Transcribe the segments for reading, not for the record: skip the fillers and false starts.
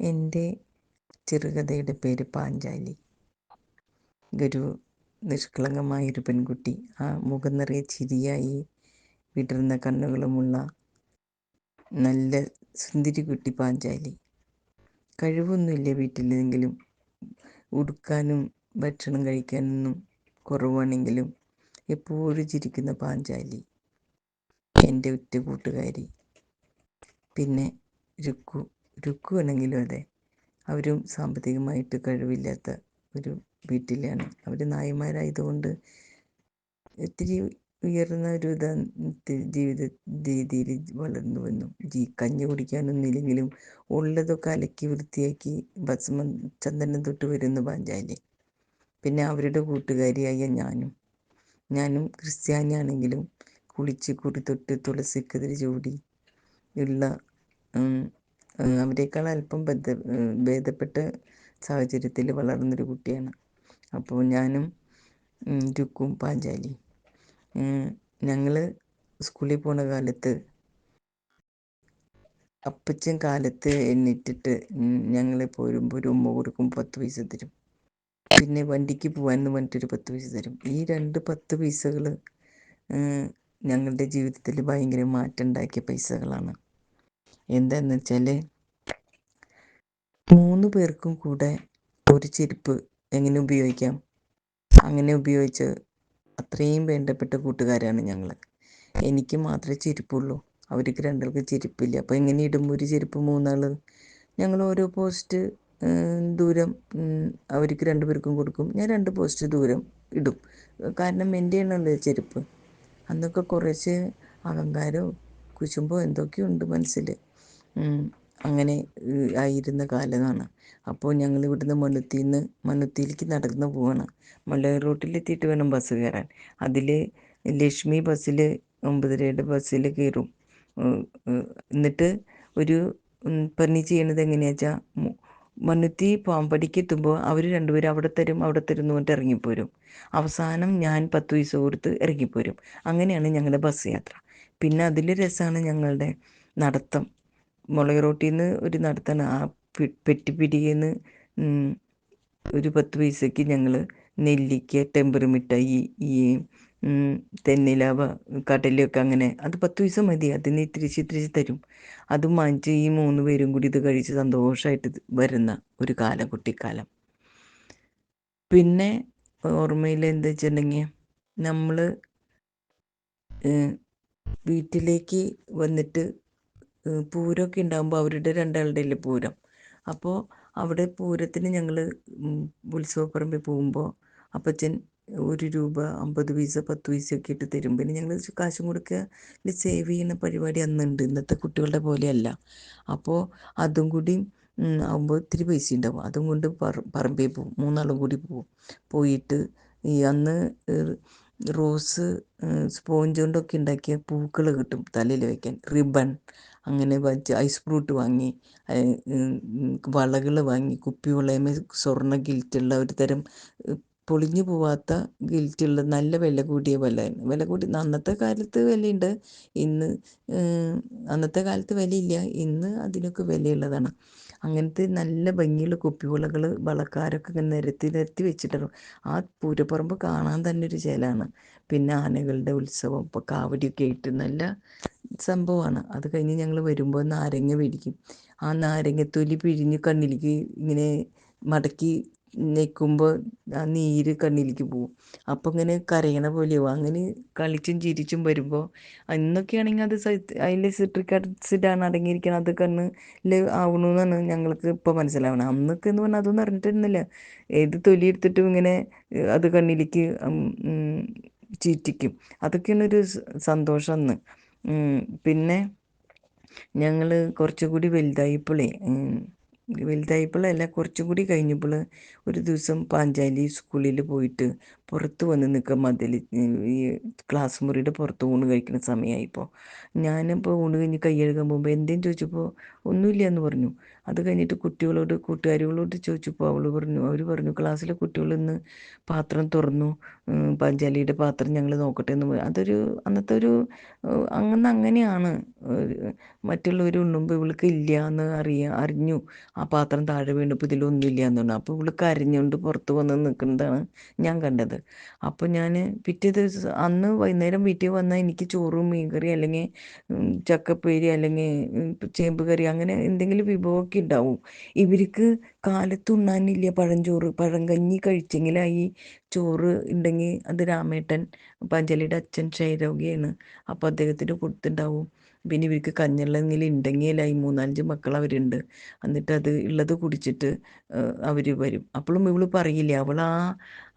എൻ്റെ ചെറുകഥയുടെ പേര് പാഞ്ചാലി. ഒരു നിഷ്കളങ്കമായൊരു പെൺകുട്ടി, ആ മുഖം നിറയെ ചിരിയായി വിടർന്ന കണ്ണുകളുമുള്ള നല്ല സുന്ദരി കുട്ടി പാഞ്ചാലി. കഴിവൊന്നുമില്ല വീട്ടിലെങ്കിലും, ഉടുക്കാനും ഭക്ഷണം കഴിക്കാനൊന്നും കുറവാണെങ്കിലും എപ്പോഴും ചിരിക്കുന്ന പാഞ്ചാലി എൻ്റെ ഉറ്റ കൂട്ടുകാരി. പിന്നെ രുക്കു ആണെങ്കിലും അതെ, അവരും സാമ്പത്തികമായിട്ട് കഴിവില്ലാത്ത ഒരു വീട്ടിലാണ്. അവർ നായന്മാരായതുകൊണ്ട് ഇത്തിരി ഉയർന്ന ഒരു ജീവിത രീതിയിൽ വളർന്നു വന്നു. കഞ്ഞി കുടിക്കാനൊന്നുമില്ലെങ്കിലും ഉള്ളതൊക്കെ അലക്കി വൃത്തിയാക്കി ഭസ്മം ചന്ദനം തൊട്ട് വരുന്ന പാഞ്ചാലി. പിന്നെ അവരുടെ കൂട്ടുകാരിയായ ഞാനും ക്രിസ്ത്യാനിയാണെങ്കിലും കുളിച്ച് കുറി തൊട്ട് തുളസിക്കതിരി ചൂടി ഉള്ള അവരെക്കാൾ അല്പം ഭേദപ്പെട്ട സാഹചര്യത്തിൽ വളർന്നൊരു കുട്ടിയാണ്. അപ്പോൾ ഞാനും രുക്കും പാഞ്ചാലി ഞങ്ങൾ സ്കൂളിൽ പോണ കാലത്ത് അപ്പച്ചൻ കാലത്ത് എണ്ണിട്ടിട്ട് ഞങ്ങളെ പോരുമ്പോൾ ഒരു ഉമ്മ കൊടുക്കും, 10 പൈസ തരും. പിന്നെ വണ്ടിക്ക് പോകാമെന്ന് പറഞ്ഞിട്ടൊരു 10 പൈസ തരും. ഈ 10 പൈസകൾ ഞങ്ങളുടെ ജീവിതത്തിൽ ഭയങ്കര മാറ്റം ഉണ്ടാക്കിയ പൈസകളാണ്. എന്താന്ന് വെച്ചാൽ 3 പേർക്കും കൂടെ ഒരു ചെരുപ്പ് എങ്ങനെ ഉപയോഗിക്കാം, അങ്ങനെ ഉപയോഗിച്ച് അത്രയും വേണ്ടപ്പെട്ട കൂട്ടുകാരാണ് ഞങ്ങൾ. എനിക്ക് മാത്രമേ ചെരുപ്പുള്ളൂ, അവർക്ക് 2 പേർക്ക് ചെരുപ്പില്ല. അപ്പോൾ എങ്ങനെ ഇടും ഒരു ചെരുപ്പ് 3 ആൾ? ഞങ്ങൾ ഓരോ പോസ്റ്റ് ദൂരം അവർക്ക് 2 പേർക്കും കൊടുക്കും. ഞാൻ 2 പോസ്റ്റ് ദൂരം ഇടും, കാരണം എൻ്റെ ആണുള്ളത് ചെരുപ്പ്. അന്നൊക്കെ കുറച്ച് അഹങ്കാരവും കുശുമ്പോ എന്തൊക്കെയുണ്ട് മനസ്സിൽ. അങ്ങനെ ആയിരുന്ന കാലമാണ്. അപ്പോൾ ഞങ്ങൾ ഇവിടുന്ന് മണ്ണുത്തിയിലേക്ക് നടന്ന് പോവാണ്. മലയോര റൂട്ടിലെത്തിയിട്ട് വേണം ബസ് കയറാൻ. അതിൽ ലക്ഷ്മി ബസ്സിൽ 9:30 ബസ്സിൽ കയറും. എന്നിട്ട് ഒരു പണി ചെയ്യണത് എങ്ങനെയാ വെച്ചാൽ, മണ്ണുത്തി പാമ്പടിക്ക് എത്തുമ്പോൾ അവർ 2 പേരും അവിടെ തരും എന്ന് പറഞ്ഞിട്ട് ഇറങ്ങിപ്പോരും. അവസാനം ഞാൻ 10 പൈസ കൊടുത്ത് ഇറങ്ങിപ്പോരും. അങ്ങനെയാണ് ഞങ്ങളുടെ ബസ് യാത്ര. പിന്നെ അതിൽ രസമാണ് ഞങ്ങളുടെ നടത്തം. മുളക് റോട്ടിൽ നിന്ന് ഒരു നടത്താണ്. ആ പെട്ടിപ്പിടിയെന്ന് ഒരു 10 പൈസയ്ക്ക് ഞങ്ങൾ നെല്ലിക്ക, ടെമ്പർ മിഠായി, ഈ തെന്നിലാവ, കടലയൊക്കെ, അങ്ങനെ അത് 10 പൈസ മതി, അതിന് ഇത്തിരിച്ച് തരും. അതും വാങ്ങിച്ച് ഈ 3 പേരും കൂടി ഇത് കഴിച്ച് സന്തോഷമായിട്ട് വരുന്ന ഒരു കാലം, കുട്ടിക്കാലം. പിന്നെ ഓർമ്മയിൽ എന്താ വെച്ചിട്ടുണ്ടെങ്കിൽ, നമ്മൾ വീട്ടിലേക്ക് വന്നിട്ട് പൂരമൊക്കെ ഉണ്ടാകുമ്പോൾ അവരുടെ 2 ആളുടെ പൂരം. അപ്പോൾ അവിടെ പൂരത്തിന് ഞങ്ങൾ ഉത്സവപ്പറമ്പിൽ പോകുമ്പോൾ അപ്പച്ചൻ 1 രൂപ, 50 പൈസ, 10 പൈസയൊക്കെ ഇട്ട് തരും. പിന്നെ ഞങ്ങൾ കാശും കൊടുക്കുക സേവ് ചെയ്യുന്ന പരിപാടി അന്നുണ്ട്, ഇന്നത്തെ കുട്ടികളുടെ പോലെയല്ല. അപ്പോൾ അതും കൂടി ആകുമ്പോൾ ഇത്തിരി പൈസ ഉണ്ടാവും. അതും കൊണ്ട് പറമ്പിൽ പോകും, 3 ആളും കൂടി പോയിട്ട് ഈ അന്ന് റോസ് സ്പോഞ്ച് കൊണ്ടൊക്കെ ഉണ്ടാക്കിയ പൂക്കൾ കിട്ടും തലയിൽ വയ്ക്കാൻ, റിബൺ, അങ്ങനെ വച്ച് ഐസ് ഫ്രൂട്ട് വാങ്ങി, വളകൾ വാങ്ങി, കുപ്പിവളയമേ സ്വർണ്ണ ഗിൽറ്റുള്ള ഒരു തരം പൊളിഞ്ഞു പോവാത്ത ഗിൽറ്റുള്ള നല്ല വില കൂടിയ വില കൂടി. അന്നത്തെ കാലത്ത് വിലയുണ്ട്, അന്നത്തെ കാലത്ത് വിലയില്ല, ഇന്ന് അതിനൊക്കെ വിലയുള്ളതാണ്. അങ്ങനത്തെ നല്ല ഭംഗിയുള്ള കുപ്പിവളകൾ വളക്കാരൊക്കെ ഇങ്ങനെ നിരത്തി വെച്ചിട്ടുണ്ടാവും. ആ പൂരപ്പറമ്പ് കാണാൻ തന്നെ ഒരു ചേലാണ്. പിന്നെ ആനകളുടെ ഉത്സവം, ഇപ്പോൾ കാവടിയൊക്കെ ആയിട്ട് നല്ല സംഭവമാണ്. അത് കഴിഞ്ഞ് ഞങ്ങൾ വരുമ്പോൾ നാരങ്ങ മേടിക്കും. ആ നാരങ്ങത്തൊലി പിഴിഞ്ഞ് കണ്ണിലേക്ക് ഇങ്ങനെ മടക്കി നിൽക്കുമ്പോൾ ആ നീര് കണ്ണിലേക്ക് പോവും. അപ്പോൾ ഇങ്ങനെ കരയണ പോലെയാവും. അങ്ങനെ കളിച്ചും ചിരിച്ചും വരുമ്പോൾ, ഇന്നൊക്കെ ആണെങ്കിൽ അത് അതിൽ സിട്രിക് ആസിഡാണ് അടങ്ങിയിരിക്കണം, അത് കണ്ണിൽ ആവണമെന്നാണ് ഞങ്ങൾക്ക് ഇപ്പോൾ മനസ്സിലാവണം. അന്നൊക്കെ എന്ന് പറഞ്ഞാൽ അതൊന്നും അറിഞ്ഞിട്ടിരുന്നില്ല. ഏത് തൊലി എടുത്തിട്ടും ഇങ്ങനെ അത് കണ്ണിലേക്ക് ചീറ്റിക്കും. അതൊക്കെയാണൊരു സന്തോഷം അന്ന്. പിന്നെ ഞങ്ങൾ കുറച്ചുകൂടി വലുതായപ്പോഴല്ല, കുറച്ചും കൂടി കഴിഞ്ഞപ്പോൾ ഒരു ദിവസം പാഞ്ചാലി സ്കൂളിൽ പോയിട്ട് പുറത്ത് വന്ന് നിൽക്കുക മതിൽ, ഈ ക്ലാസ് മുറിയുടെ പുറത്ത് ഊണ് കഴിക്കുന്ന സമയമായിപ്പോൾ. ഞാനിപ്പോൾ ഊണ് കഴിഞ്ഞ് കൈ കഴുകാൻ പോകുമ്പോൾ എന്തേലും ചോദിച്ചപ്പോൾ ഒന്നുമില്ല എന്ന് പറഞ്ഞു. അത് കഴിഞ്ഞിട്ട് കൂട്ടുകാരികളോട് ചോദിച്ചപ്പോൾ അവർ പറഞ്ഞു ക്ലാസ്സിലെ കുട്ടികൾ ഇന്ന് പാത്രം തുറന്നു, പഞ്ചാലിയുടെ പാത്രം ഞങ്ങൾ നോക്കട്ടെ എന്ന് പറഞ്ഞു. അന്നത്തെ ഒരു അങ്ങനെയാണ്. മറ്റുള്ളവർ ഉണ്ണുമ്പോൾ ഇവൾക്ക് ഇല്ല എന്ന് അറിഞ്ഞു. ആ പാത്രം താഴെ വീണപ്പോൾ ഇതിലൊന്നുമില്ല എന്ന് പറഞ്ഞു. അപ്പോൾ ഇവൾക്ക് അരിഞ്ഞുകൊണ്ട് പുറത്ത് വന്ന് നിൽക്കുന്നതാണ് ഞാൻ കണ്ടത്. അപ്പോൾ ഞാൻ പിറ്റേ ദിവസം അന്ന് വൈകുന്നേരം വീട്ടിൽ വന്നാൽ എനിക്ക് ചോറും മീൻകറി അല്ലെങ്കിൽ ചക്കപ്പേരി അല്ലെങ്കിൽ ചേമ്പ് കറി അങ്ങനെ എന്തെങ്കിലും വിഭവമൊക്കെ ഉണ്ടാവും. ഇവർക്ക് കാലത്ത് ഉണ്ണാനില്ല പഴങ്കഞ്ഞി കഴിച്ചെങ്കിലായി. ചോറ് ഉണ്ടെങ്കിൽ അത് രാമേട്ടൻ പഞ്ചലിയുടെ അച്ഛൻ ക്ഷയരോഗിയാണ്, അപ്പോൾ അദ്ദേഹത്തിന് കൊടുത്തിട്ടുണ്ടാവും. പിന്നെ ഇവർക്ക് കഞ്ഞിളെങ്കിലും ഉണ്ടെങ്കിലായി. 3-5 മക്കൾ അവരുണ്ട്. എന്നിട്ട് അത് ഉള്ളത് കുടിച്ചിട്ട് അവർ വരും. അപ്പോഴും ഇവള് പറയില്ല. അവൾ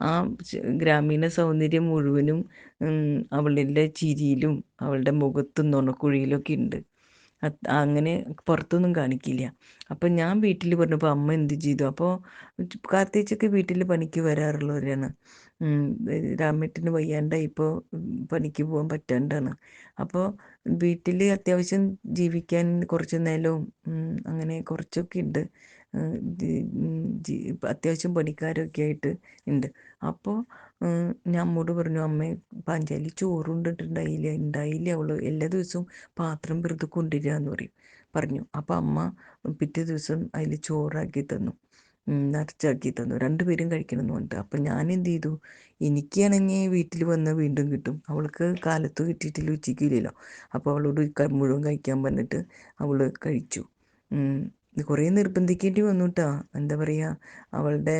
ആ ഗ്രാമീണ സൗന്ദര്യം മുഴുവനും അവളുടെ ചിരിയിലും അവളുടെ മുഖത്തും നുണക്കുഴിയിലൊക്കെ ഉണ്ട്. അങ്ങനെ പുറത്തൊന്നും കാണിക്കില്ല. അപ്പം ഞാൻ വീട്ടിൽ പറഞ്ഞപ്പോൾ അമ്മ എന്ത് ചെയ്തു? അപ്പോൾ കാർത്തിച്ചൊക്കെ വീട്ടിൽ പണിക്ക് വരാറുള്ളവരാണ്. രാമേട്ടന് വയ്യാണ്ടായി, ഇപ്പോൾ പണിക്ക് പോകാൻ പറ്റാണ്ടാണ്. അപ്പോൾ വീട്ടിൽ അത്യാവശ്യം ജീവിക്കാൻ കുറച്ച് നിലവും അങ്ങനെ കുറച്ചൊക്കെ ഉണ്ട്. അത്യാവശ്യം പണിക്കാരൊക്കെ ആയിട്ട് ഉണ്ട്. അപ്പോൾ ഞാൻ അമ്മോട് പറഞ്ഞു, അമ്മേ പാഞ്ചാലി ഉണ്ടായില്ല അവൾ എല്ലാ ദിവസവും പാത്രം വെറുതെ കൊണ്ടുവരിക എന്ന് പറഞ്ഞു. അപ്പോൾ അമ്മ പിറ്റേ ദിവസം അതിൽ ചോറാക്കി തന്നു, നിറച്ചാക്കി തന്നു. 2 പേരും കഴിക്കണമെന്ന് പറഞ്ഞിട്ട്. അപ്പം ഞാൻ എന്ത് ചെയ്തു, എനിക്കാണെങ്കിൽ വീട്ടിൽ വന്നാൽ വീണ്ടും കിട്ടും, അവൾക്ക് കാലത്ത് കിട്ടിയിട്ടില്ല, ഉച്ചയ്ക്ക് ഇല്ലല്ലോ. അപ്പോൾ അവളോട് മുഴുവൻ കഴിക്കാൻ പറഞ്ഞിട്ട് അവൾ കഴിച്ചു. കുറേ നിർബന്ധിക്കേണ്ടി വന്നു കേട്ടോ. എന്താ പറയുക, അവളുടെ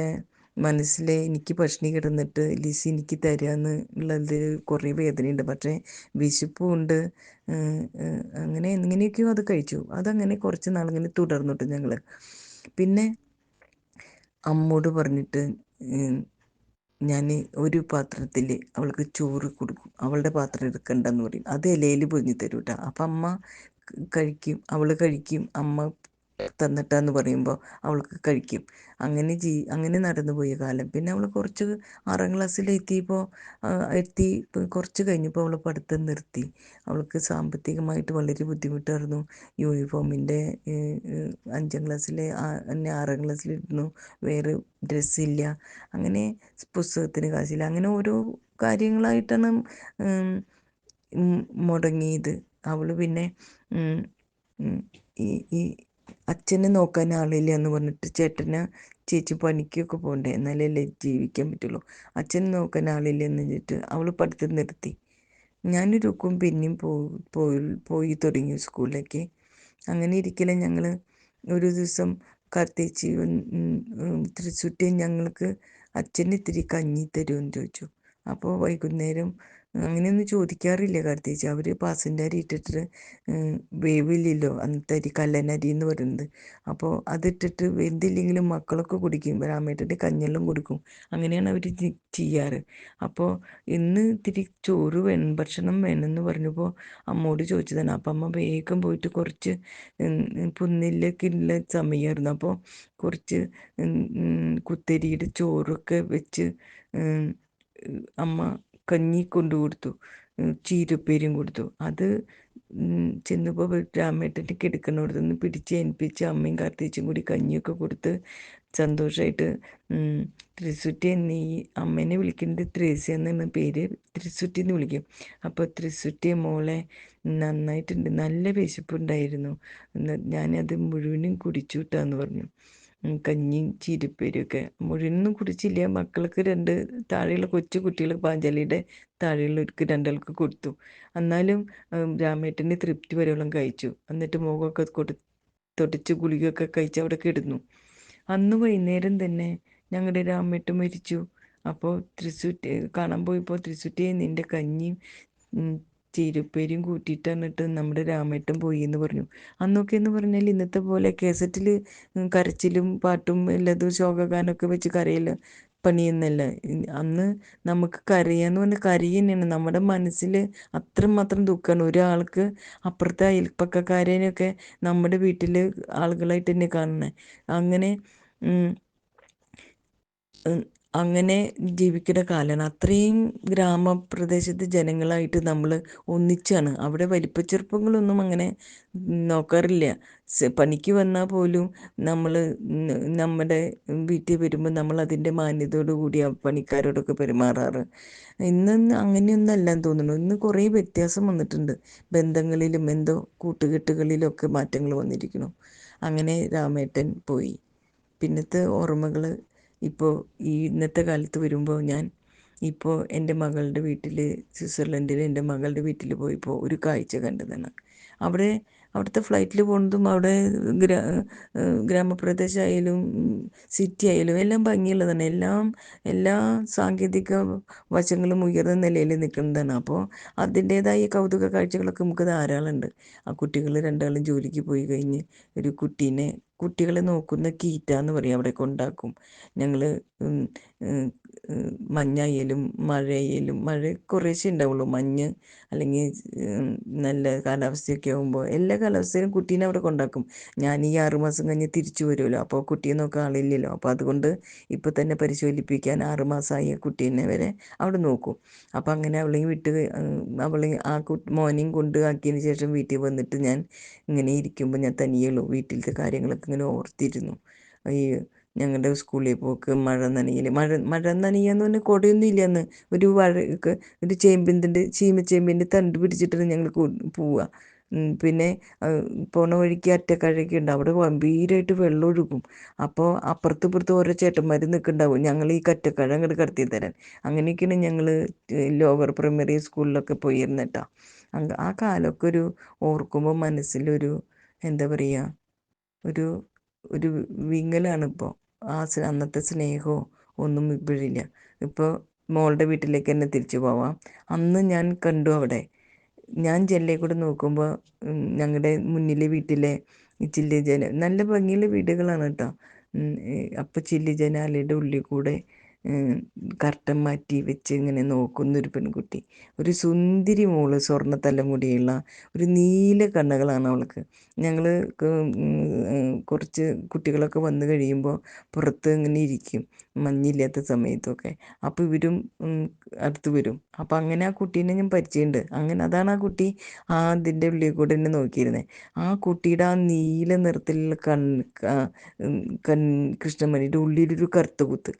മനസ്സിൽ എനിക്ക് പട്ടിണി കിടന്നിട്ട് ലിസി എനിക്ക് തരാമെന്ന് ഉള്ളത് കുറേ വേദനയുണ്ട്. പക്ഷേ വിശപ്പുമുണ്ട്. അങ്ങനെ എങ്ങനെയൊക്കെയോ അത് കഴിച്ചു. അതങ്ങനെ കുറച്ച് നാളിങ്ങനെ തുടർന്നിട്ട് ഞങ്ങൾ. പിന്നെ അമ്മോട് പറഞ്ഞിട്ട് ഞാൻ ഒരു പാത്രത്തിൽ അവൾക്ക് ചോറ് കൊടുക്കും, അവളുടെ പാത്രം എടുക്കണ്ടെന്ന് പറയും. അത് ഇലയിൽ പൊതിഞ്ഞ് തരും കേട്ടോ. അപ്പം അമ്മ കഴിക്കും, അവൾ കഴിക്കും. അമ്മ തന്നിട്ടാന്ന് പറയുമ്പോൾ അവൾക്ക് കഴിക്കും. അങ്ങനെ നടന്നു പോയ കാലം. പിന്നെ അവൾ കുറച്ച് 6ാം ക്ലാസ്സിലെത്തിയപ്പോൾ കുറച്ച് കഴിഞ്ഞപ്പോൾ അവൾ പഠിത്തം നിർത്തി. അവൾക്ക് സാമ്പത്തികമായിട്ട് വളരെ ബുദ്ധിമുട്ടായിരുന്നു. യൂണിഫോമിൻ്റെ 5ാം ക്ലാസ്സിലെ തന്നെ 6ാം ക്ലാസ്സിലിരുന്നു, വേറെ ഡ്രസ്സില്ല, അങ്ങനെ പുസ്തകത്തിന് കാശില്ല, അങ്ങനെ ഓരോ കാര്യങ്ങളായിട്ടാണ് മുടങ്ങിയത്. അവൾ പിന്നെ ഈ അച്ഛനെ നോക്കാൻ ആളില്ല എന്ന് പറഞ്ഞിട്ട് ചേച്ചി പണിക്കൊക്കെ പോകണ്ടേ, എന്നാലല്ലേ ജീവിക്കാൻ പറ്റുള്ളൂ. അച്ഛനെ നോക്കാൻ ആളില്ല എന്ന് വെച്ചിട്ട് അവൾ പഠിത്തം നിർത്തി. ഞാനൊരുക്കും പിന്നെയും പോയി തുടങ്ങി സ്കൂളിലേക്ക്. അങ്ങനെ ഇരിക്കലെ ഞങ്ങൾ ഒരു ദിവസം കാർത്തേച്ചി തൃശ്ശൂട്ടി ഞങ്ങൾക്ക് അച്ഛന് ഇത്തിരി കഞ്ഞി തരുമെന്ന് ചോദിച്ചു. അപ്പോൾ വൈകുന്നേരം അങ്ങനെയൊന്നും ചോദിക്കാറില്ല കാർത്തേച്ചി. അവർ പാസിൻ്റെ അരി ഇട്ടിട്ട് വേവില്ലല്ലോ അന്നത്തെ അരി, കല്ലനരി എന്ന് പറയുന്നത്. അപ്പോൾ അതിട്ടിട്ട് വെന്തില്ലെങ്കിലും മക്കളൊക്കെ കുടിക്കും, രാമേട്ടൻ്റെ കഞ്ഞെല്ലാം കൊടുക്കും. അങ്ങനെയാണ് അവർ ചെയ്യാറ്. അപ്പോൾ ഇന്ന് ഇത്തിരി ചോറ് ഭക്ഷണം വേണമെന്ന് പറഞ്ഞപ്പോൾ അമ്മോട് ചോദിച്ചതാണ്. അപ്പം അമ്മ വേഗം പോയിട്ട് കുറച്ച് പുന്നിലൊക്കെ ഉള്ള സമയമായിരുന്നു. അപ്പോൾ കുറച്ച് കുത്തരിയുടെ ചോറൊക്കെ വെച്ച് അമ്മ കഞ്ഞി കൊണ്ടു കൊടുത്തു, ചീരപ്പേരും കൊടുത്തു. അത് ചെന്നപ്പോൾ രാമേട്ടൻ്റെ കിടക്കണോടത്ത് നിന്ന് പിടിച്ച് ഏൽപ്പിച്ച് അമ്മയും കാർത്തേച്ചും കൂടി കഞ്ഞിയൊക്കെ കൊടുത്ത് സന്തോഷമായിട്ട് ത്രിസുറ്റി നീ അമ്മേനെ വിളിക്കുന്നത് ത്രേസ്യ എന്നാണ് പേര്, ത്രിസുറ്റി എന്ന് വിളിക്കും. അപ്പോൾ ത്രിസുറ്റി മോളെ നന്നായിട്ടുണ്ട്, നല്ല വിശപ്പുണ്ടായിരുന്നു, ഞാനത് മുഴുവനും കുടിച്ചു കിട്ടാന്ന് പറഞ്ഞു. കഞ്ഞിയും ചീരപ്പേരുമൊക്കെ മുഴുവനൊന്നും കുടിച്ചില്ല. മക്കൾക്ക് 2 താഴെയുള്ള കൊച്ചു കുട്ടികൾ പാഞ്ചാലിയുടെ താഴെയുള്ളവർക്ക് 2 ആൾക്ക് കൊടുത്തു. എന്നാലും രാമേട്ടൻ്റെ തൃപ്തി വരെയോളം കഴിച്ചു. എന്നിട്ട് മുഖമൊക്കെ തുടച്ച് ഗുളികയൊക്കെ കഴിച്ച് അവിടെ കിടന്നു. അന്ന് വൈകുന്നേരം തന്നെ ഞങ്ങളുടെ രാമേട്ടൻ മരിച്ചു. അപ്പോൾ തൃശ്ശൂറ്റി കാണാൻ പോയപ്പോൾ തൃശ്ശൂറ്റിയെ നിൻ്റെ കഞ്ഞിയും ചീരപ്പേരിയും കൂട്ടിയിട്ടാണിട്ട് നമ്മുടെ രാമേട്ടൻ പോയി എന്ന് പറഞ്ഞു. അന്നൊക്കെ എന്ന് പറഞ്ഞാൽ ഇന്നത്തെ പോലെ കേസറ്റിൽ കരച്ചിലും പാട്ടും എല്ലാതും ശോകഗാനമൊക്കെ വെച്ച് കരയില്ല പണിയൊന്നല്ല. അന്ന് നമുക്ക് കരയാന്ന് പറഞ്ഞാൽ കരയ തന്നെയാണ്. നമ്മുടെ മനസ്സിൽ അത്രമാത്രം ദുഃഖമാണ്. ഒരാൾക്ക് അപ്പുറത്തെ അയൽപ്പക്കക്കാരനെയൊക്കെ നമ്മുടെ വീട്ടിൽ ആളുകളായിട്ട് തന്നെ കാണണേ. അങ്ങനെ അങ്ങനെ ജീവിക്കുന്ന കാലമാണ്. അത്രയും ഗ്രാമപ്രദേശത്തെ ജനങ്ങളായിട്ട് നമ്മൾ ഒന്നിച്ചാണ്. അവിടെ വലിപ്പച്ചെറുപ്പങ്ങളൊന്നും അങ്ങനെ നോക്കാറില്ല. പണിക്ക് വന്നാൽ പോലും നമ്മൾ നമ്മുടെ വീട്ടിൽ വരുമ്പോൾ നമ്മൾ അതിൻ്റെ മാന്യതയോടു കൂടി ആ പണിക്കാരോടൊക്കെ പെരുമാറാറ്. ഇന്ന് അങ്ങനെയൊന്നും അല്ലാന്ന് തോന്നുന്നു. ഇന്ന് കുറേ വ്യത്യാസം വന്നിട്ടുണ്ട്. ബന്ധങ്ങളിലും എന്തോ കൂട്ടുകെട്ടുകളിലൊക്കെ മാറ്റങ്ങൾ വന്നിരിക്കുന്നു. അങ്ങനെ രാമേട്ടൻ പോയി. പിന്നത്തെ ഓർമ്മകൾ ഇപ്പോൾ ഈ ഇന്നത്തെ കാലത്ത് വരുമ്പോൾ ഞാൻ ഇപ്പോൾ എൻ്റെ മകളുടെ വീട്ടിൽ, സ്വിറ്റ്സർലൻഡിൽ എൻ്റെ മകളുടെ വീട്ടിൽ പോയപ്പോൾ ഒരു കാഴ്ച കണ്ടതാണ്. അവിടെ അവിടുത്തെ ഫ്ലൈറ്റിൽ പോകുന്നതും അവിടെ ഗ്രാമപ്രദേശമായാലും സിറ്റി ആയാലും എല്ലാം ഭംഗിയുള്ളതാണ്. എല്ലാ സാങ്കേതിക വശങ്ങളും ഉയർന്ന നിലയിൽ നിൽക്കുന്നതാണ്. അപ്പോൾ അതിൻ്റേതായ കൗതുക കാഴ്ചകളൊക്കെ നമുക്ക് ധാരാളമുണ്ട്. ആ കുട്ടികൾ രണ്ടാളും ജോലിക്ക് പോയി കഴിഞ്ഞ് ഒരു കുട്ടികളെ നോക്കുന്ന കീറ്റ എന്ന് പറയും, അവിടെ കൊണ്ടാക്കും. ഞങ്ങൾ മഞ്ഞായാലും മഴ കുറേശ്ശേ ഉണ്ടാവുള്ളൂ. മഞ്ഞ് അല്ലെങ്കിൽ നല്ല കാലാവസ്ഥയൊക്കെ ആകുമ്പോൾ എല്ലാ കാലാവസ്ഥയിലും കുട്ടീനെ അവിടെ കൊണ്ടാക്കും. ഞാൻ ഈ 6 മാസം കഴിഞ്ഞ് തിരിച്ചു വരുമല്ലോ, അപ്പോൾ കുട്ടിയെ നോക്കാൻ ആളില്ലല്ലോ. അപ്പോൾ അതുകൊണ്ട് ഇപ്പോൾ തന്നെ പരിശീലിപ്പിക്കാൻ 6 മാസമായ കുട്ടീനെ വരെ അവിടെ നോക്കും. അപ്പോൾ അങ്ങനെ അവളെ ആ മോനെയും കൊണ്ട് ആക്കിയതിന് ശേഷം വീട്ടിൽ വന്നിട്ട് ഞാൻ ഇങ്ങനെ ഇരിക്കുമ്പോൾ ഞാൻ തനിയുള്ളൂ. വീട്ടിലത്തെ കാര്യങ്ങളൊക്കെ ഇങ്ങനെ ഓർത്തിരുന്നു. ഈ ഞങ്ങളുടെ സ്കൂളിൽ പോക്ക്, മഴ നനയുക എന്ന് പറഞ്ഞാൽ കുടയൊന്നും ഇല്ലയെന്ന്. ഒരു ചീമച്ചേമ്പിൻ്റെ തണ്ട് പിടിച്ചിട്ടാണ് ഞങ്ങൾ പോവുക. പിന്നെ പോണ വഴിക്ക് അറ്റക്കഴയൊക്കെ ഉണ്ട്. അവിടെ ഗംഭീരമായിട്ട് വെള്ളം ഒഴുകും. അപ്പോൾ അപ്പുറത്തും ഇപ്പുറത്തും ഓരോ ചേട്ടന്മാർ നിൽക്കുന്നുണ്ടാവും, ഞങ്ങൾ ഈ കറ്റക്കഴ അങ്ങോട്ട് കടത്തി തരാൻ. അങ്ങനെയൊക്കെയാണ് ഞങ്ങൾ ലോവർ പ്രൈമറി സ്കൂളിലൊക്കെ പോയിരുന്നത് കേട്ടോ. ആ കാലമൊക്കെ ഓർക്കുമ്പോൾ മനസ്സിലൊരു എന്താ പറയുക, ഒരു ഒരു വിങ്ങലാണിപ്പോൾ. അന്നത്തെ സ്നേഹമോ ഒന്നും ഇപ്പോഴില്ല. ഇപ്പോൾ മോളുടെ വീട്ടിലേക്ക് തന്നെ തിരിച്ചു പോവാം. അന്ന് ഞാൻ കണ്ടു അവിടെ. ഞാൻ ജനലിൽ കൂടെ നോക്കുമ്പോൾ ഞങ്ങളുടെ മുന്നിലെ വീട്ടിലെ നല്ല ഭംഗിയുള്ള വീടുകളാണ് കേട്ടോ. അപ്പോൾ ജനാലയുടെ ഉള്ളിൽ കൂടെ കർട്ടൻ മാറ്റി വെച്ച് ഇങ്ങനെ നോക്കുന്നൊരു പെൺകുട്ടി, ഒരു സുന്ദരി മോള്, സ്വർണ്ണ തലമുടിയുള്ള ഒരു നീല കണ്ണുകളാണ് അവൾക്ക്. ഞങ്ങൾ കുറച്ച് കുട്ടികളൊക്കെ വന്നു കഴിയുമ്പോൾ പുറത്ത് ഇങ്ങനെ ഇരിക്കും, മഞ്ഞില്ലാത്ത സമയത്തൊക്കെ. അപ്പോൾ ഇവരും അടുത്ത് വരും. അപ്പോൾ അങ്ങനെ ആ കുട്ടീനെ ഞാൻ പരിചയമുണ്ട്. അങ്ങനെ അതാണ് ആ കുട്ടി അതിൻ്റെ ഉള്ളിൽ കൂടെ തന്നെ നോക്കിയിരുന്നത്. ആ കുട്ടിയുടെ ആ നീല നിറത്തിലുള്ള കൃഷ്ണമണിയുടെ ഉള്ളിലൊരു കറുത്ത കുത്ത്,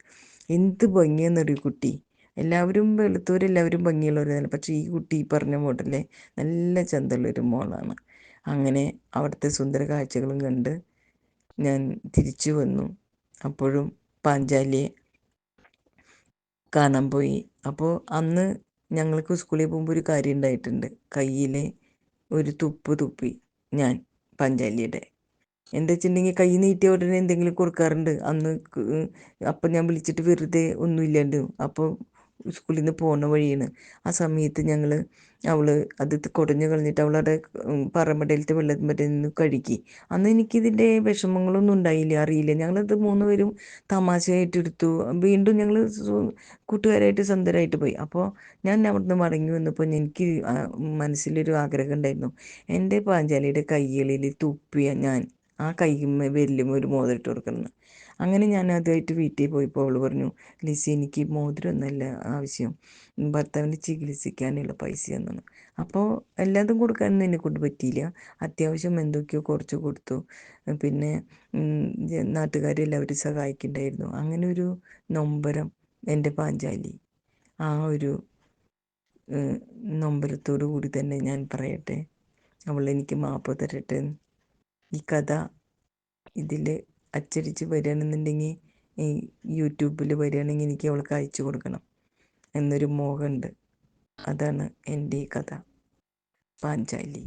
എന്ത് ഭംഗിയെന്നറിയ കുട്ടി. എല്ലാവരും വെളുത്തവരെല്ലാവരും ഭംഗിയുള്ളവരാണ്, പക്ഷേ ഈ കുട്ടി പറഞ്ഞ മോഡല്ലേ നല്ല ചന്തമുള്ളൊരു മോളാണ്. അങ്ങനെ അവിടുത്തെ സുന്ദര കാഴ്ചകളും കണ്ട് ഞാൻ തിരിച്ചു വന്നു. അപ്പോഴും പാഞ്ചാലിയെ കാണാൻ പോയി. അപ്പോൾ അന്ന് ഞങ്ങൾക്ക് സ്കൂളിൽ പോകുമ്പോൾ ഒരു കാര്യം ഉണ്ടായിട്ടുണ്ട്. കയ്യിൽ ഒരു തുപ്പി ഞാൻ പാഞ്ചാലിയുടെ. എന്താ വെച്ചിട്ടുണ്ടെങ്കിൽ കൈ നീട്ടിയ ഉടനെ എന്തെങ്കിലും കൊടുക്കാറുണ്ട് അന്ന്. അപ്പം ഞാൻ വിളിച്ചിട്ട് വെറുതെ ഒന്നുമില്ലാണ്ട്, അപ്പോൾ സ്കൂളിൽ നിന്ന് പോകുന്ന വഴിയാണ്. ആ സമയത്ത് അവൾ അത് കുടഞ്ഞു കളഞ്ഞിട്ട് അവളവിടെ പറമ്പടയിലത്തെ വെള്ളത്തിൽ നിന്ന് കഴുകി. അന്ന് എനിക്കിതിൻ്റെ വിഷമങ്ങളൊന്നും ഉണ്ടായില്ല, അറിയില്ല. ഞങ്ങളത് 3 പേരും തമാശയായിട്ട് എടുത്തു. വീണ്ടും ഞങ്ങൾ കൂട്ടുകാരായിട്ട് സ്വന്തരായിട്ട് പോയി. അപ്പോൾ ഞാൻ അവിടുന്ന് മടങ്ങി വന്നപ്പോൾ എനിക്ക് മനസ്സിലൊരു ആഗ്രഹം ഉണ്ടായിരുന്നു, എൻ്റെ പാഞ്ചാലിയുടെ കൈകളിൽ തുപ്പിയ ഞാൻ ആ വിരലും ഒരു മോതിരം ഇട്ട് കൊടുക്കണമെന്ന്. അങ്ങനെ ഞാൻ അതുമായിട്ട് വീട്ടിൽ പോയപ്പോൾ അവൾ പറഞ്ഞു, ലിസി എനിക്ക് മോതിരമൊന്നുമല്ല ആവശ്യം, ഭർത്താവിന് ചികിത്സിക്കാനുള്ള പൈസ തന്നു. അപ്പോൾ എല്ലാതും കൊടുക്കാനൊന്നും എന്നെക്കൊണ്ട് പറ്റിയില്ല. അത്യാവശ്യം എന്തൊക്കെയോ കുറച്ച് കൊടുത്തു. പിന്നെ നാട്ടുകാരെല്ലാവരും സഹായിക്കുന്നുണ്ടായിരുന്നു. അങ്ങനെ ഒരു നൊമ്പരം എൻ്റെ പാഞ്ചാലി. ആ ഒരു നൊമ്പരത്തോടു കൂടി തന്നെ ഞാൻ പറയട്ടെ, അവൾ എനിക്ക് മാപ്പ് തരട്ടെ. ഈ കഥ ഇതിൽ അച്ചടിച്ച് വരികയാണെന്നുണ്ടെങ്കിൽ, ഈ യൂട്യൂബിൽ വരികയാണെങ്കിൽ എനിക്ക് അവൾക്ക് അയച്ചു കൊടുക്കണം എന്നൊരു മോഹമുണ്ട്. അതാണ് എൻ്റെ ഈ കഥ, പാഞ്ചാലി.